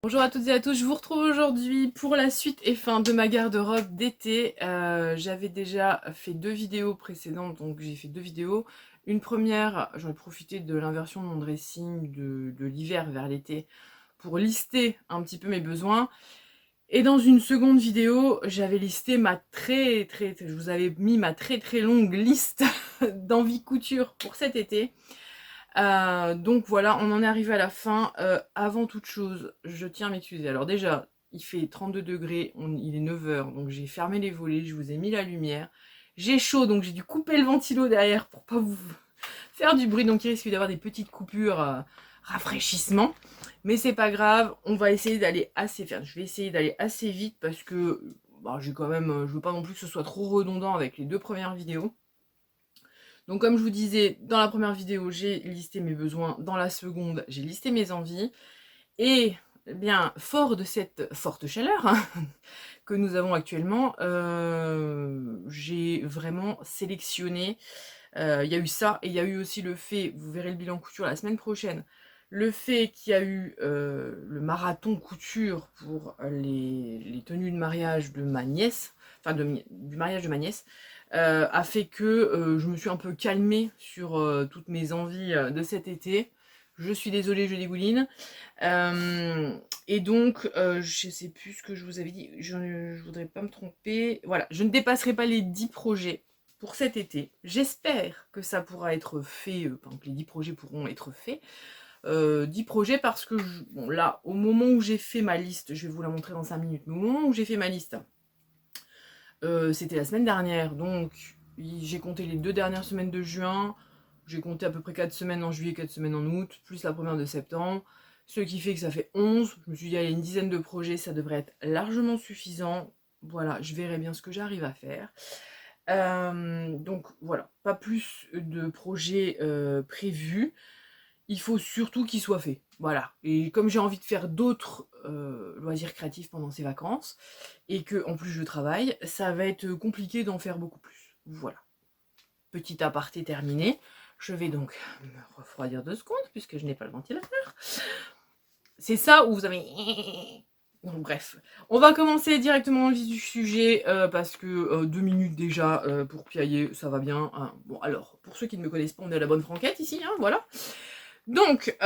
Bonjour à toutes et à tous, je vous retrouve aujourd'hui pour la suite et fin de ma garde-robe d'été. J'avais déjà fait 2 vidéos précédentes, donc j'ai fait 2 vidéos. Une première, j'en ai profité de l'inversion de mon dressing de l'hiver vers l'été pour lister un petit peu mes besoins. Et dans une seconde vidéo, j'avais listé je vous avais mis ma très longue liste d'envie couture pour cet été. Donc voilà, on en est arrivé à la fin. Avant toute chose, je tiens à m'excuser. Alors déjà, il fait 32 degrés, il est 9 h, donc j'ai fermé les volets, je vous ai mis la lumière. J'ai chaud, donc j'ai dû couper le ventilo derrière pour pas vous faire du bruit, donc il risque d'avoir des petites coupures rafraîchissement. Mais c'est pas grave, on va essayer d'aller je vais essayer d'aller assez vite parce que j'ai quand même, je veux pas non plus que ce soit trop redondant avec les 2 premières vidéos. Donc comme je vous disais, dans la première vidéo, j'ai listé mes besoins. Dans la seconde, j'ai listé mes envies. Et eh bien, fort de cette forte chaleur que nous avons actuellement, j'ai vraiment sélectionné. Il y a eu ça et il y a eu aussi le fait, vous verrez le bilan couture la semaine prochaine, le fait qu'il y a eu le marathon couture pour les tenues de mariage de ma nièce, enfin du mariage de ma nièce, a fait que je me suis un peu calmée sur toutes mes envies de cet été. Je suis désolée, je dégouline. Et donc, je sais plus ce que je vous avais dit, je voudrais pas me tromper. Voilà, je ne dépasserai pas les 10 projets pour cet été. J'espère que ça pourra être fait, que les 10 projets pourront être faits. 10 projets parce que, bon là, au moment où j'ai fait ma liste, je vais vous la montrer dans 5 minutes, mais au moment où j'ai fait ma liste, c'était la semaine dernière, donc j'ai compté les 2 dernières semaines de juin, j'ai compté à peu près 4 semaines en juillet, 4 semaines en août, plus la première de septembre, ce qui fait que ça fait 11. Je me suis dit, il y a une dizaine de projets, ça devrait être largement suffisant. Voilà, je verrai bien ce que j'arrive à faire. Donc voilà, pas plus de projets prévus. Il faut surtout qu'ils soient faits. Voilà. Et comme j'ai envie de faire d'autres loisirs créatifs pendant ces vacances, et que en plus je travaille, ça va être compliqué d'en faire beaucoup plus. Voilà. Petit aparté terminé. Je vais donc me refroidir 2 secondes puisque je n'ai pas le ventilateur. C'est ça où vous avez... Donc bref, on va commencer directement dans le vif du sujet parce que 2 minutes déjà pour piailler, ça va bien. Hein. Bon alors, pour ceux qui ne me connaissent pas, on est à la bonne franquette ici, hein, voilà. Donc,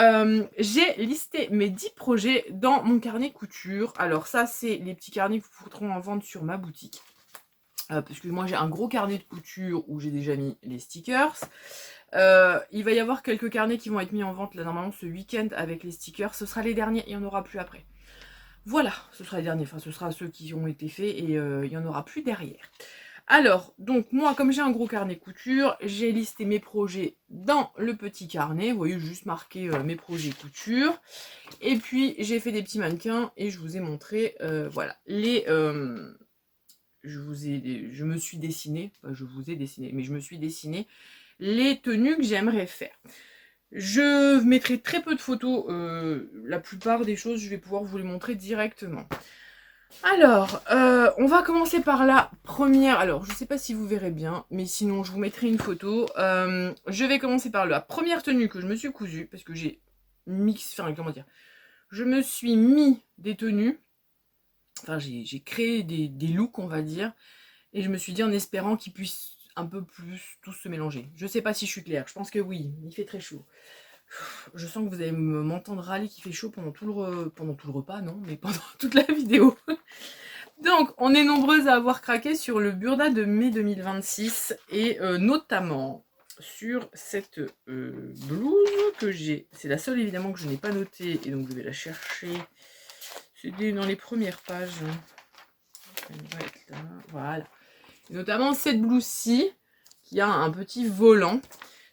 j'ai listé mes 10 projets dans mon carnet couture. Alors ça, c'est les petits carnets que vous pourrez en vendre sur ma boutique. Parce que moi, j'ai un gros carnet de couture où j'ai déjà mis les stickers. Il va y avoir quelques carnets qui vont être mis en vente là normalement ce week-end avec les stickers. Ce sera les derniers, il n'y en aura plus après. Voilà, ce sera les derniers, enfin ce sera ceux qui ont été faits et il n'y en aura plus derrière. Alors, donc moi, comme j'ai un gros carnet couture, j'ai listé mes projets dans le petit carnet. Vous voyez, juste marqué mes projets couture. Et puis, j'ai fait des petits mannequins et je vous ai montré, voilà, je me suis dessiné, enfin, je vous ai dessiné, mais je me suis dessiné les tenues que j'aimerais faire. Je mettrai très peu de photos, la plupart des choses, je vais pouvoir vous les montrer directement. Alors, on va commencer par la première. Alors, je ne sais pas si vous verrez bien, mais sinon, je vous mettrai une photo. Je vais commencer par la première tenue que je me suis cousue, parce que j'ai comment dire, je me suis mis des tenues, enfin, j'ai créé des looks, on va dire, et je me suis dit en espérant qu'ils puissent un peu plus tous se mélanger. Je sais pas si je suis claire, je pense que oui, il fait très chaud. Je sens que vous allez m'entendre râler qu'il fait chaud pendant tout le repas, non, mais pendant toute la vidéo. Donc, on est nombreuses à avoir craqué sur le Burda de mai 2026 et notamment sur cette blouse que j'ai. C'est la seule évidemment que je n'ai pas notée et donc je vais la chercher. C'était dans les premières pages. Elle va être là. Voilà. Et notamment cette blouse-ci qui a un petit volant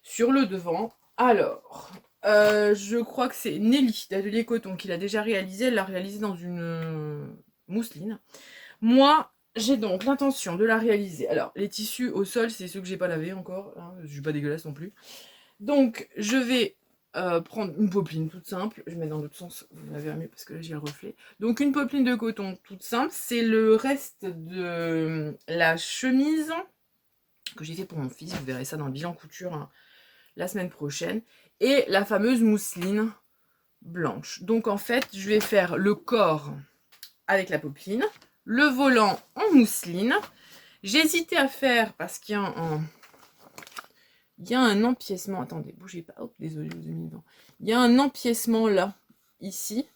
sur le devant. Alors, je crois que c'est Nelly d'Atelier Coton qui l'a déjà réalisé. Elle l'a réalisé dans une mousseline. Moi, j'ai donc l'intention de la réaliser. Alors, les tissus au sol, c'est ceux que j'ai pas lavés encore. Hein, je suis pas dégueulasse non plus. Donc, je vais prendre une popeline toute simple. Je vais mettre dans l'autre sens, vous la verrez mieux parce que là j'ai le reflet. Donc, une popeline de coton toute simple. C'est le reste de la chemise que j'ai fait pour mon fils. Vous verrez ça dans le bilan couture hein, la semaine prochaine. Et la fameuse mousseline blanche. Donc en fait, je vais faire le corps avec la popeline, le volant en mousseline. J'hésitais à faire parce qu'il y a un empiècement. Attendez, bougez pas. Hop, désolé, je vous ai mis devant. Il y a un empiècement là, ici,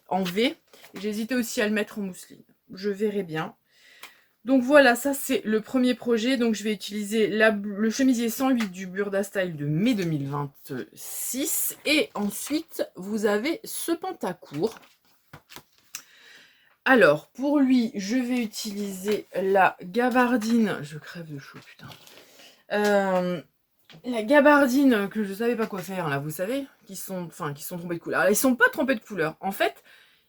en V. J'hésitais aussi à le mettre en mousseline. Je verrai bien. Donc voilà, ça c'est le premier projet. Donc je vais utiliser le chemisier 108 du Burda Style de mai 2026. Et ensuite, vous avez ce pantacourt. Alors, pour lui, je vais utiliser la gabardine. Je crève de chaud, putain. La gabardine que je savais pas quoi faire, là, vous savez, qui sont trompées de couleur. Elles sont pas trompées de couleur. En fait,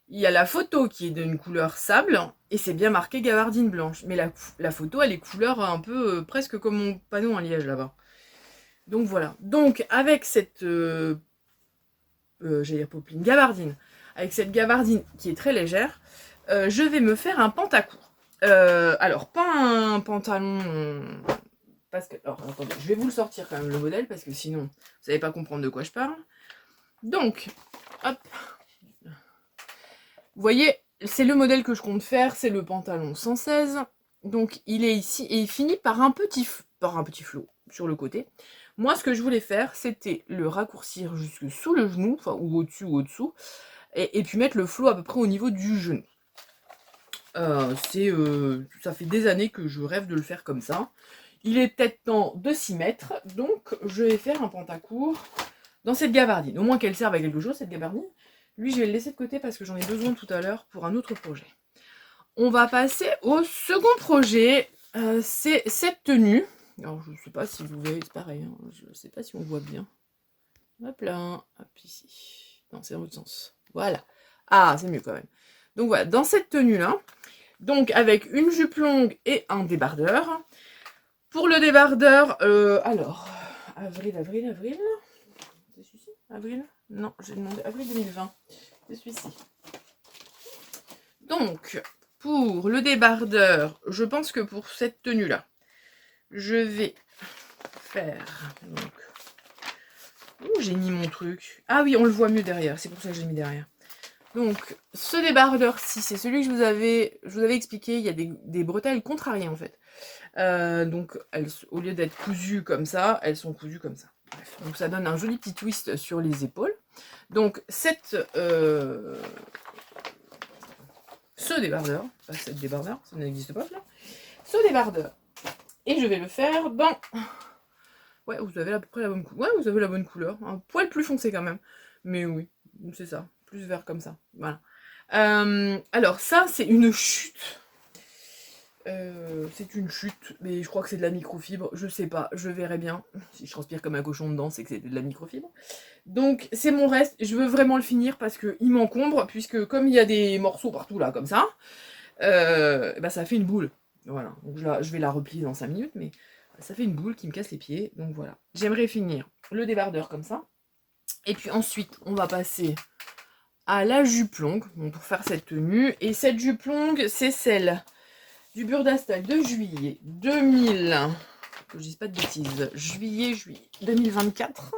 il y a la photo qui est d'une couleur sable, et c'est bien marqué gabardine blanche. Mais la photo, elle est couleur un peu, presque comme mon panneau en liège, là-bas. Donc voilà. Donc, avec cette, j'allais dire popeline, gabardine, avec cette gabardine qui est très légère, je vais me faire un pantacourt. Alors, pas un pantalon... parce que, alors, attendez, je vais vous le sortir quand même, le modèle, parce que sinon, vous n'allez pas comprendre de quoi je parle. Donc, hop. Vous voyez, c'est le modèle que je compte faire, c'est le pantalon 116. Donc, il est ici, et il finit par un petit flot sur le côté. Moi, ce que je voulais faire, c'était le raccourcir jusque sous le genou, enfin, ou au-dessus ou au-dessous, et puis mettre le flot à peu près au niveau du genou. Ça fait des années que je rêve de le faire comme ça. Il est peut-être temps de s'y mettre, donc je vais faire un pantacourt dans cette gabardine. Au moins qu'elle serve à quelque chose, cette gabardine. Lui, je vais le laisser de côté parce que j'en ai besoin tout à l'heure pour un autre projet. On va passer au second projet. C'est cette tenue. Alors, je ne sais pas si vous voyez, c'est pareil. Hein, je ne sais pas si on voit bien. Hop là, hop ici. Non, c'est dans l'autre sens. Voilà. Ah, c'est mieux quand même. Donc voilà, dans cette tenue-là, donc avec une jupe longue et un débardeur. Pour le débardeur, alors, avril. C'est celui-ci? Avril? Non, j'ai demandé avril 2020. C'est celui-ci. Donc, pour le débardeur, je pense que pour cette tenue-là, je vais faire... Où j'ai mis mon truc? Ah oui, on le voit mieux derrière, c'est pour ça que j'ai mis derrière. Donc, ce débardeur-ci, c'est celui que je vous avais expliqué, il y a des bretelles contrariées en fait. Donc, au lieu d'être cousues comme ça, elles sont cousues comme ça. Bref, donc ça donne un joli petit twist sur les épaules. Donc, ce débardeur, pas cette débardeur, ça n'existe pas là. Ce débardeur, et je vais le faire dans... Ouais, vous avez à peu près la bonne couleur. Ouais, vous avez la bonne couleur. Un poil plus foncé quand même. Mais oui, c'est ça. Plus vert comme ça. Voilà. Alors ça, c'est une chute. C'est une chute, mais je crois que c'est de la microfibre. Je sais pas, je verrai bien. Si je transpire comme un cochon dedans, c'est que c'est de la microfibre. Donc c'est mon reste. Je veux vraiment le finir parce qu'il m'encombre, puisque comme il y a des morceaux partout là, comme ça, bah, ça fait une boule. Voilà. Donc je vais la replier dans 5 minutes, mais ça fait une boule qui me casse les pieds. Donc voilà. J'aimerais finir le débardeur comme ça. Et puis ensuite, on va passer à la jupe longue pour faire cette tenue. Et cette jupe longue, c'est celle du Burda Style de juillet 2000. Que je dise pas de bêtises. Juillet 2024.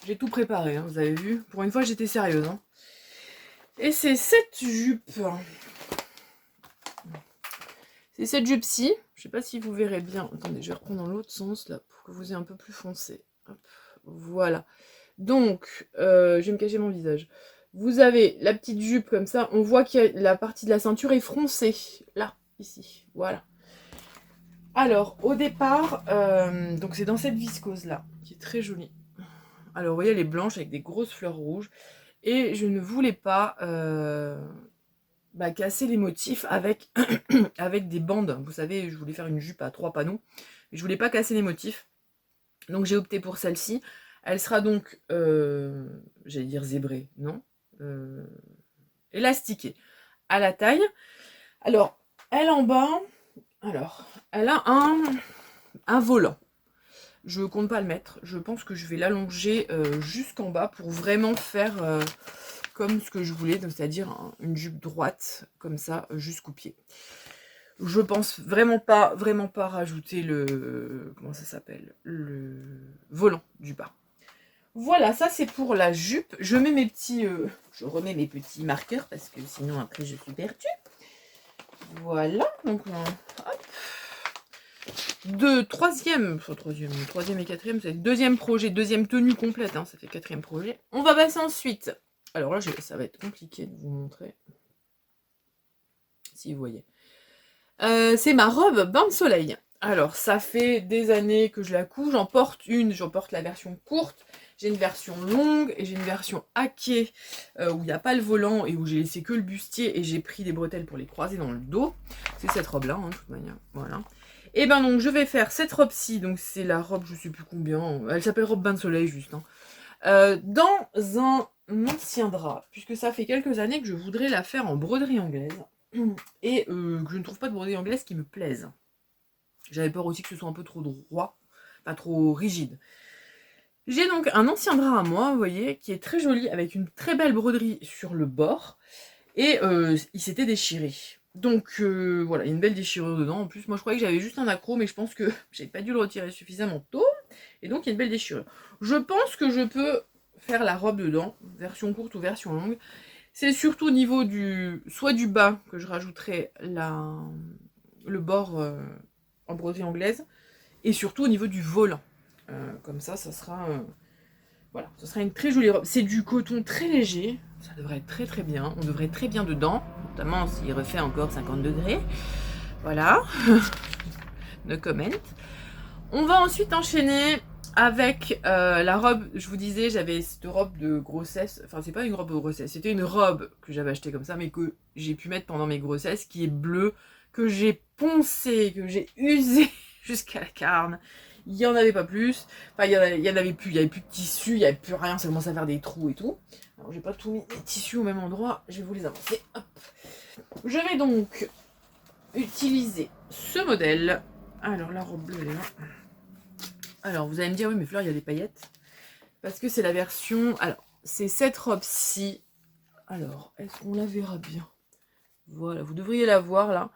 J'ai tout préparé, hein, vous avez vu. Pour une fois, j'étais sérieuse. Hein. Et c'est cette jupe. C'est cette jupe-ci. Je sais pas si vous verrez bien. Attendez, je vais reprendre dans l'autre sens là pour que vous ayez un peu plus foncé. Hop, voilà. Donc, je vais me cacher mon visage. Vous avez la petite jupe comme ça. On voit que la partie de la ceinture est froncée. Là, ici. Voilà. Alors, au départ, donc c'est dans cette viscose là, qui est très jolie. Alors, vous voyez, elle est blanche avec des grosses fleurs rouges. Et je ne voulais pas casser les motifs avec, avec des bandes. Vous savez, je voulais faire une jupe à 3 panneaux. Mais je voulais pas casser les motifs. Donc, j'ai opté pour celle-ci. Elle sera donc, j'allais dire zébrée, non, élastiquée à la taille. Alors, elle en bas, alors, elle a un volant. Je compte pas le mettre. Je pense que je vais l'allonger jusqu'en bas pour vraiment faire comme ce que je voulais, c'est-à-dire une jupe droite, comme ça, jusqu'au pied. Je pense vraiment pas rajouter le... Comment ça s'appelle? Le volant du bas. Voilà, ça c'est pour la jupe. Je mets mes petits, je remets mes petits marqueurs parce que sinon après je suis perdue. Voilà, donc hop. Troisième et quatrième, c'est le deuxième projet, deuxième tenue complète, hein, ça fait quatrième projet. On va passer ensuite. Alors là, ça va être compliqué de vous montrer. Si vous voyez. C'est ma robe bain de soleil. Alors, ça fait des années que je la couds. J'en porte la version courte. J'ai une version longue et j'ai une version hackée où il n'y a pas le volant et où j'ai laissé que le bustier et j'ai pris des bretelles pour les croiser dans le dos. C'est cette robe-là, hein, de toute manière. Voilà. Et ben donc, je vais faire cette robe-ci. Donc, c'est la robe, je sais plus combien. Elle s'appelle robe bain de soleil, juste. Hein. Dans un ancien drap, puisque ça fait quelques années que je voudrais la faire en broderie anglaise. Et que je ne trouve pas de broderie anglaise qui me plaise. J'avais peur aussi que ce soit un peu trop droit, pas trop rigide. J'ai donc un ancien drap à moi, vous voyez, qui est très joli, avec une très belle broderie sur le bord. Et il s'était déchiré. Donc voilà, il y a une belle déchirure dedans. En plus, moi je croyais que j'avais juste un accro, mais je pense que j'avais pas dû le retirer suffisamment tôt. Et donc il y a une belle déchirure. Je pense que je peux faire la robe dedans, version courte ou version longue. C'est surtout au niveau soit du bas que je rajouterai le bord en broderie anglaise, et surtout au niveau du volant. Comme ça sera voilà, ça sera une très jolie robe. C'est du coton très léger, ça devrait être très très bien. On devrait être très bien dedans, notamment s'il refait encore 50 degrés. Voilà, no comment. On va ensuite enchaîner avec la robe. Je vous disais, j'avais cette robe de grossesse. Enfin, c'est pas une robe de grossesse, c'était une robe que j'avais achetée comme ça, mais que j'ai pu mettre pendant mes grossesses, qui est bleue, que j'ai poncée, que j'ai usée jusqu'à la carne. Il n'y en avait pas plus. Enfin, il y en avait plus. Il n'y avait plus de tissu, il n'y avait plus rien. Ça commençait à faire des trous et tout. Alors, j'ai pas tout mis les tissus au même endroit. Je vais vous les avancer. Hop. Je vais donc utiliser ce modèle. Alors, la robe bleue, elle est là. Alors, vous allez me dire, oui, mais Fleur, il y a des paillettes. Parce que c'est la version... Alors, c'est cette robe-ci. Alors, est-ce qu'on la verra bien? Voilà, vous devriez la voir, là.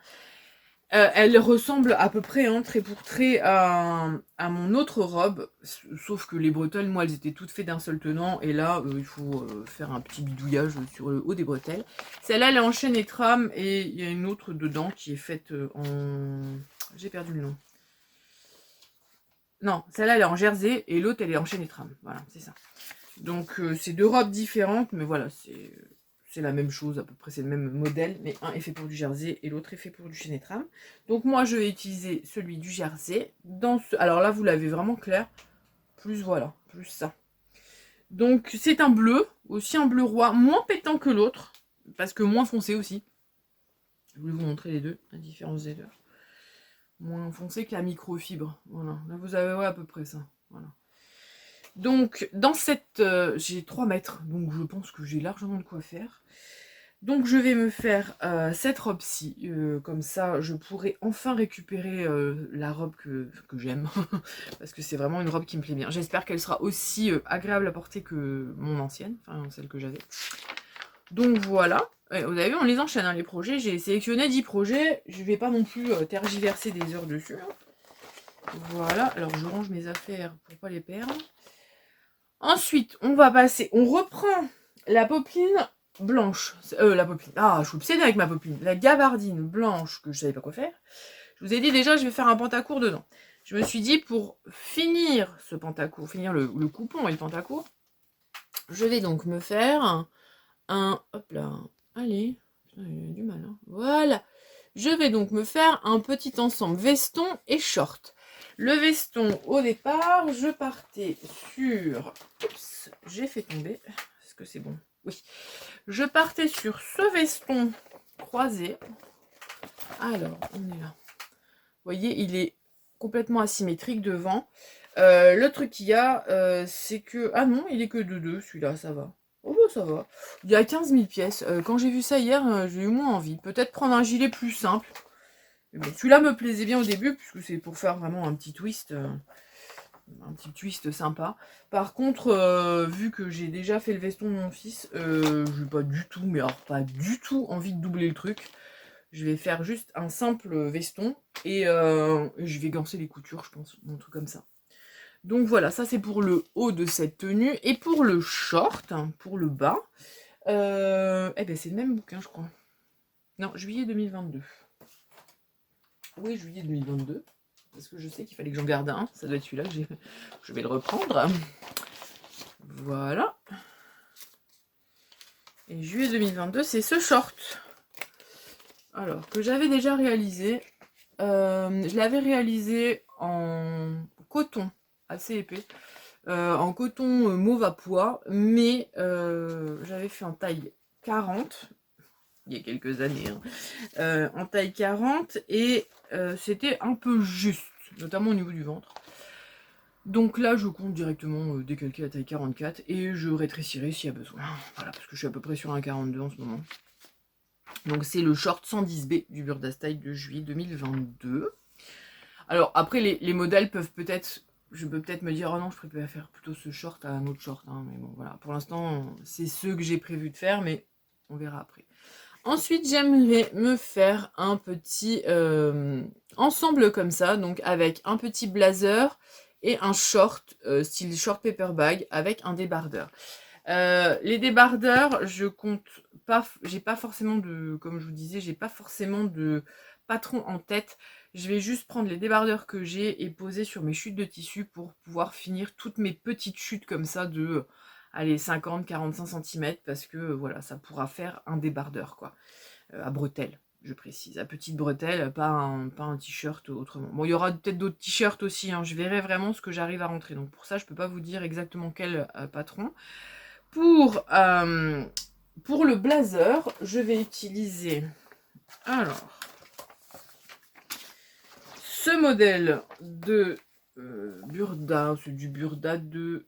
Elle ressemble à peu près, hein, trait pour trait, à mon autre robe. Sauf que les bretelles, moi, elles étaient toutes faites d'un seul tenant. Et là, il faut faire un petit bidouillage sur le haut des bretelles. Celle-là, elle est en chaîne et trame. Et il y a une autre dedans qui est faite en... J'ai perdu le nom. Non, celle-là, elle est en jersey. Et l'autre, elle est en chaîne et trame. Voilà, c'est ça. Donc, c'est deux robes différentes. Mais voilà, c'est la même chose, à peu près c'est le même modèle, mais un est fait pour du jersey et l'autre est fait pour du chaîne et trame. Donc moi je vais utiliser celui du jersey. Alors là vous l'avez vraiment clair, plus voilà, plus ça. Donc c'est un bleu, aussi un bleu roi, moins pétant que l'autre, parce que moins foncé aussi. Je voulais vous montrer les deux, la différence des deux. Moins foncé que la microfibre, voilà. Là vous avez ouais, à peu près ça, voilà. Donc dans cette... j'ai 3 mètres, donc je pense que j'ai largement de quoi faire. Donc je vais me faire cette robe-ci, comme ça je pourrai enfin récupérer la robe que j'aime, parce que c'est vraiment une robe qui me plaît bien. J'espère qu'elle sera aussi agréable à porter que mon ancienne, enfin celle que j'avais. Donc voilà, vous avez vu on les enchaîne hein, les projets, j'ai sélectionné 10 projets, je vais pas non plus tergiverser des heures dessus. Hein. Voilà, alors je range mes affaires pour pas les perdre. Ensuite on va passer, on reprend la popeline blanche, la popeline, ah je suis obsédée avec ma popeline, la gabardine blanche que je savais pas quoi faire. Je vous ai dit déjà je vais faire un pantacourt dedans. Je me suis dit pour finir ce pantacourt, finir le coupon et le pantacourt, je vais donc me faire hop là, allez, putain, il y a du mal, hein. Voilà, je vais donc me faire un petit ensemble veston et short. Le veston au départ, je partais sur, oups, j'ai fait tomber, est-ce que c'est bon? Oui. Je partais sur ce veston croisé. Alors, on est là. Vous voyez, il est complètement asymétrique devant. Le truc qu'il y a, c'est que... Ah non, il est que de 2, celui-là, ça va. Oh bah ça va. Il y a 15 000 pièces. Quand j'ai vu ça hier, j'ai eu moins envie. Peut-être prendre un gilet plus simple. Bon, celui-là me plaisait bien au début, puisque c'est pour faire vraiment un petit twist. Un petit twist sympa. Par contre, vu que j'ai déjà fait le veston de mon fils, j'ai pas du tout, mais alors pas du tout envie de doubler le truc. Je vais faire juste un simple veston et je vais gancer les coutures, je pense, un truc comme ça. Donc voilà, ça c'est pour le haut de cette tenue. Et pour le short, hein, pour le bas, eh ben c'est le même bouquin, je crois. Non, juillet 2022. Oui, juillet 2022. Parce que je sais qu'il fallait que j'en garde un. Ça doit être celui-là que je vais le reprendre. Voilà. Et juillet 2022, c'est ce short. Alors, que j'avais déjà réalisé. Je l'avais réalisé en coton, assez épais. En coton mauve à pois. Mais j'avais fait en taille 40. Il y a quelques années. Hein, en taille 40. Et c'était un peu juste. Notamment au niveau du ventre. Donc là, je compte directement décalquer la taille 44 et je rétrécirai s'il y a besoin. Voilà, parce que je suis à peu près sur un 42 en ce moment. Donc c'est le short 110B du Burda Style de juillet 2022. Alors après, les modèles peuvent peut-être... Je peux peut-être me dire, oh non, je préfère faire plutôt ce short à un autre short. Hein, mais bon, voilà. Pour l'instant, c'est ceux que j'ai prévu de faire, mais on verra après. Ensuite, j'aimerais me faire un petit ensemble comme ça, donc avec un petit blazer et un short, style short paper bag, avec un débardeur. Les débardeurs, je compte pas, j'ai pas forcément de, comme je vous disais, j'ai pas forcément de patron en tête. Je vais juste prendre les débardeurs que j'ai et poser sur mes chutes de tissu pour pouvoir finir toutes mes petites chutes comme ça de, allez, 50-45 cm parce que voilà, ça pourra faire un débardeur quoi. À bretelles, je précise, à petite bretelle, pas un t-shirt autrement. Bon, il y aura peut-être d'autres t-shirts aussi, hein, je verrai vraiment ce que j'arrive à rentrer. Donc pour ça, je peux pas vous dire exactement quel patron. Pour le blazer, je vais utiliser, alors, ce modèle de Burda, c'est du Burda de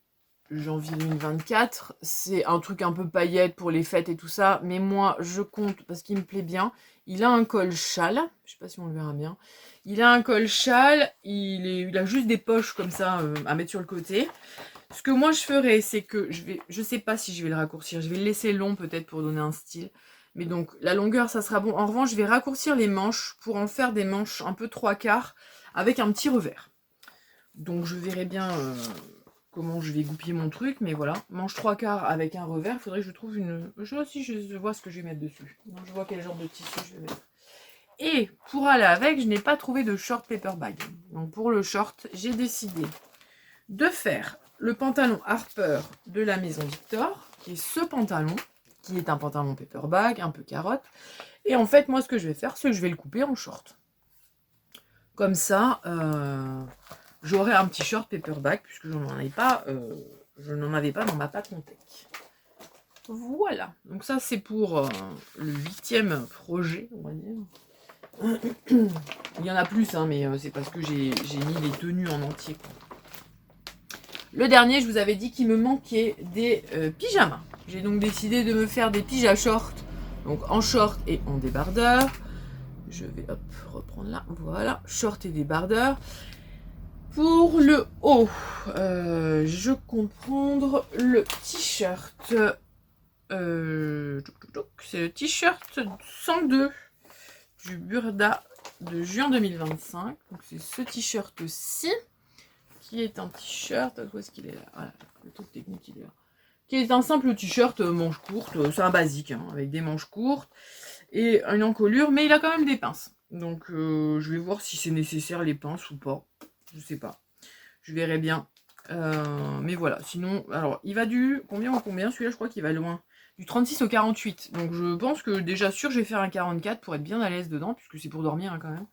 janvier 2024. C'est un truc un peu paillette pour les fêtes et tout ça, mais moi je compte parce qu'il me plaît bien. Il a un col châle, je sais pas si on le verra bien. Il a un col châle, il a juste des poches comme ça à mettre sur le côté. Ce que moi je ferais, c'est que je sais pas si je vais le raccourcir, je vais le laisser long peut-être pour donner un style. Mais donc la longueur ça sera bon. En revanche, je vais raccourcir les manches pour en faire des manches un peu 3/4 avec un petit revers. Donc je verrai bien comment je vais goupiller mon truc, mais voilà. Manche 3/4 avec un revers, il faudrait que je trouve une... Je vois ce que je vais mettre dessus. Donc, je vois quel genre de tissu je vais mettre. Et pour aller avec, je n'ai pas trouvé de short paper bag. Donc pour le short, j'ai décidé de faire le pantalon Harper de la maison Victor, qui est ce pantalon, qui est un pantalon paper bag, un peu carotte. Et en fait, moi, ce que je vais faire, c'est que je vais le couper en short. Comme ça, j'aurai un petit short paper bag, puisque je n'en avais pas dans ma pâte Montec. Voilà, donc ça c'est pour le 8e projet, on va dire. Il y en a plus, hein, mais c'est parce que j'ai mis les tenues en entier, quoi. Le dernier, je vous avais dit qu'il me manquait des pyjamas. J'ai donc décidé de me faire des pyjamas shorts, donc en short et en débardeur. Je vais hop, reprendre là, voilà, short et débardeur. Pour le haut, je compte prendre le t-shirt. C'est le t-shirt 102 du Burda de juin 2025. Donc c'est ce t-shirt-ci qui est un t-shirt. Où est-ce qu'il est là? Voilà, le truc technique il est là. Qui est un simple t-shirt manche courte. C'est un basique hein, avec des manches courtes et une encolure, mais il a quand même des pinces. Donc je vais voir si c'est nécessaire les pinces ou pas. Je sais pas. Je verrai bien. Mais voilà. Sinon, alors il va du combien au combien? Celui-là, je crois qu'il va loin. Du 36 au 48. Donc je pense que déjà sûr, je vais faire un 44 pour être bien à l'aise dedans, puisque c'est pour dormir hein, quand même.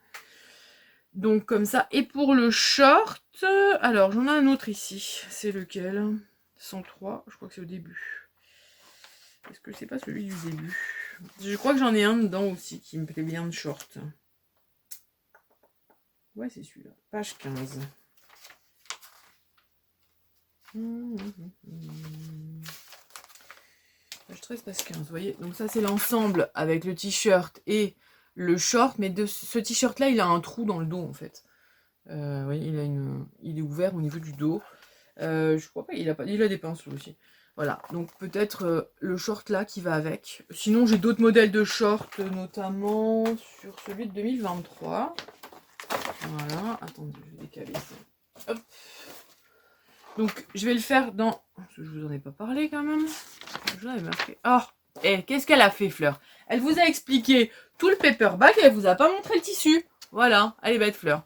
Donc comme ça. Et pour le short, alors j'en ai un autre ici. C'est lequel? 103. Je crois que c'est au début. Est-ce que c'est pas celui du début? Je crois que j'en ai un dedans aussi qui me plaît bien de short. Ouais, c'est celui-là. Page 15. Page 13, page 15, vous voyez. Donc ça, c'est l'ensemble avec le t-shirt et le short. Mais de ce t-shirt-là, il a un trou dans le dos, en fait. Vous voyez, il est ouvert au niveau du dos. Je crois pas, il a des pinceaux aussi. Voilà, donc peut-être le short là qui va avec. Sinon, j'ai d'autres modèles de shorts, notamment sur celui de 2023. Voilà, attendez, je vais décaler ça. Hop. Donc, je vais le faire dans... Je vous en ai pas parlé quand même. Je vous en avais marqué. Oh, qu'est-ce qu'elle a fait, Fleur? Elle vous a expliqué tout le paperback et elle vous a pas montré le tissu. Voilà, elle est bête, Fleur.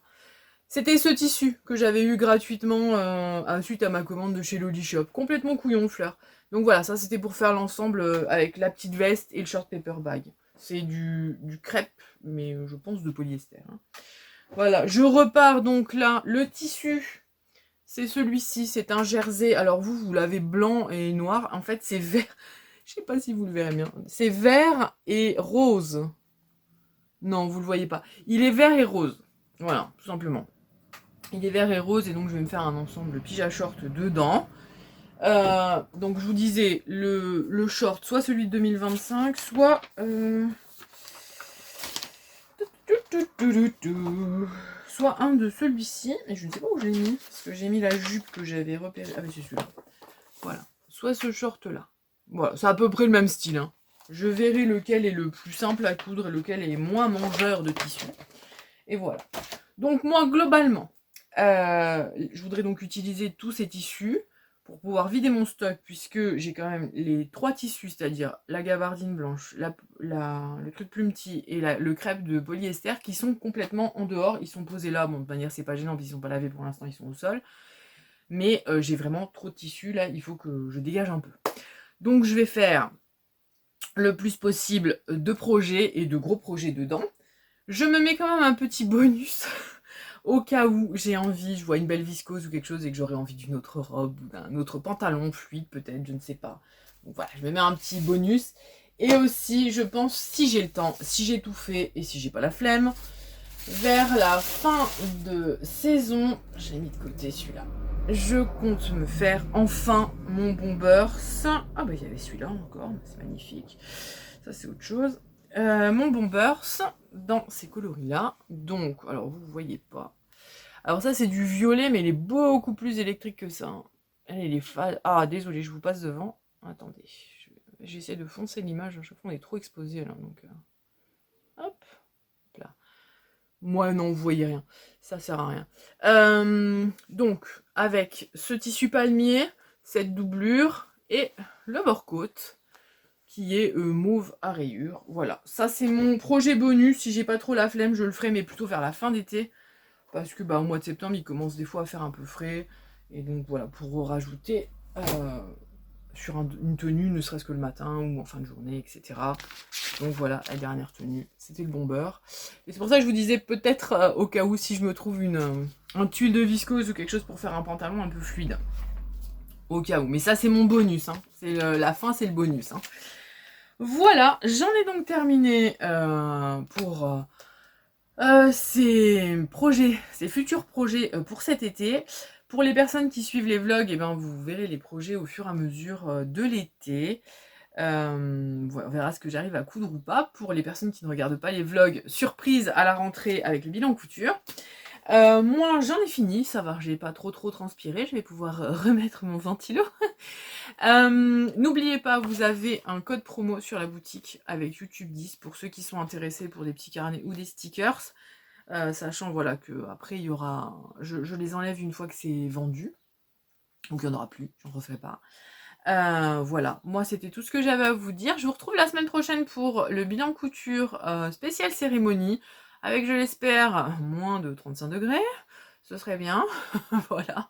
C'était ce tissu que j'avais eu gratuitement suite à ma commande de chez Loli Shop. Complètement couillon, Fleur. Donc voilà, ça c'était pour faire l'ensemble avec la petite veste et le short paperback. C'est du crêpe, mais je pense de polyester. Hein. Voilà, je repars donc là. Le tissu, c'est celui-ci, c'est un jersey. Alors vous l'avez blanc et noir. En fait, c'est vert. Je sais pas si vous le verrez bien. C'est vert et rose. Non, vous le voyez pas. Il est vert et rose. Voilà, tout simplement. Il est vert et rose et donc je vais me faire un ensemble pyjama short dedans. Donc je vous disais, le short, soit celui de 2025, soit... soit un de celui-ci. Et je ne sais pas où j'ai mis, parce que j'ai mis la jupe que j'avais repérée. Ah mais c'est celui-là. Voilà. Soit ce short-là. Voilà, c'est à peu près le même style. Hein. Je verrai lequel est le plus simple à coudre et lequel est moins mangeur de tissu. Et voilà. Donc moi, globalement, je voudrais donc utiliser tous ces tissus pour pouvoir vider mon stock, puisque j'ai quand même les 3 tissus, c'est-à-dire la gabardine blanche, le truc plumetis et le crêpe de polyester qui sont complètement en dehors. Ils sont posés là, bon de manière c'est pas gênant, parce qu'ils sont pas lavés pour l'instant, ils sont au sol. Mais j'ai vraiment trop de tissus là, il faut que je dégage un peu. Donc je vais faire le plus possible de projets et de gros projets dedans. Je me mets quand même un petit bonus au cas où j'ai envie, je vois une belle viscose ou quelque chose et que j'aurais envie d'une autre robe ou d'un autre pantalon fluide peut-être, je ne sais pas. Donc voilà, je me mets un petit bonus. Et aussi, je pense, si j'ai le temps, si j'ai tout fait et si j'ai pas la flemme, vers la fin de saison, je l'ai mis de côté celui-là. Je compte me faire enfin mon Bombers. Ah bah il y avait celui-là encore, c'est magnifique. Ça c'est autre chose. Mon Bombers dans ces coloris-là. Donc, alors vous voyez pas. Alors ça c'est du violet, mais il est beaucoup plus électrique que ça. Hein. Elle est fade. Ah désolé, je vous passe devant. Attendez, j'essaie de foncer l'image. À chaque fois on est trop exposé là, donc hop là. Moi non, vous voyez rien. Ça sert à rien. Donc, avec ce tissu palmier, cette doublure et le bord-côte qui est mauve à rayures. Voilà, ça c'est mon projet bonus. Si j'ai pas trop la flemme, je le ferai, mais plutôt vers la fin d'été. Parce que bah, au mois de septembre, il commence des fois à faire un peu frais. Et donc voilà, pour rajouter sur une tenue, ne serait-ce que le matin ou en fin de journée, etc. Donc voilà, la dernière tenue, c'était le bomber. Et c'est pour ça que je vous disais peut-être au cas où si je me trouve un tuile de viscose ou quelque chose pour faire un pantalon un peu fluide. Au cas où. Mais ça c'est mon bonus. Hein. C'est la fin, c'est le bonus. Hein. Voilà, j'en ai donc terminé pour ces futurs projets pour cet été. Pour les personnes qui suivent les vlogs, eh ben, vous verrez les projets au fur et à mesure de l'été. On verra ce que j'arrive à coudre ou pas. Pour les personnes qui ne regardent pas les vlogs, surprise à la rentrée avec le bilan couture. Moi, j'en ai fini, ça va, j'ai pas trop transpiré, je vais pouvoir remettre mon ventilo. N'oubliez pas, vous avez un code promo sur la boutique avec YouTube 10 pour ceux qui sont intéressés pour des petits carnets ou des stickers. Sachant voilà que après il y aura, je les enlève une fois que c'est vendu, donc il n'y en aura plus, j'en referai pas. Voilà, moi c'était tout ce que j'avais à vous dire. Je vous retrouve la semaine prochaine pour le bilan couture spécial cérémonie, avec je l'espère moins de 35 degrés, ce serait bien. Voilà,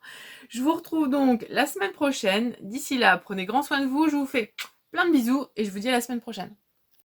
je vous retrouve donc la semaine prochaine. D'ici là, prenez grand soin de vous, je vous fais plein de bisous et je vous dis à la semaine prochaine.